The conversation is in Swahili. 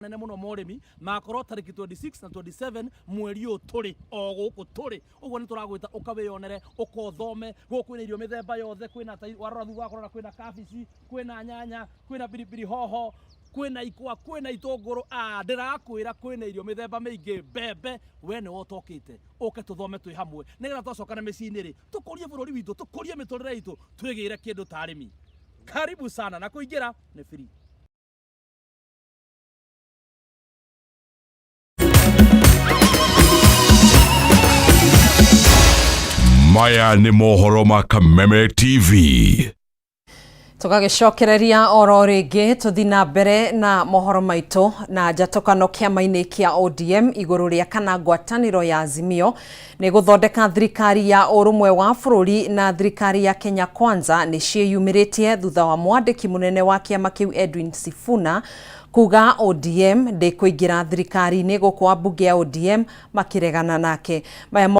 nene muno moremi makorwo tariki 26 na 27 mweri uyu turi o guku turi uguo ni turagwita ukawiyonere ukothome guku ni irio mithemba yothe kwina warora thutha wakorora kwina kabici kwina nyanya kwina pilipili hoho kwina ikwa kwina itunguru ndirakwira kwina irio mithemba mingi mbembe we ni wotokite uke tuthome twi hamwe nigetha twacokana micini ri tukurie bururi witu tukurie miturire itu twigire kindu ta arimi. Karibu sana na kuingira ni free. Maya ni mohoro ma Kameme TV. Tugagicokereria oro ringi tuthi na mbere na mohoro maitu na njatokano kiama-ini kia ODM iguru ria kana ngwataniro ya Azimio ni guthondeka thirikari ya urumwe wa bururi na thirikari ya Kenya Kwanza ni ciiyumiritie thutha wa mwandiki munene wa kiama kiu Edwin Sifuna kuga ODM ndikuingira thirikari ni gukwa bunge ya ODM makiregana nake.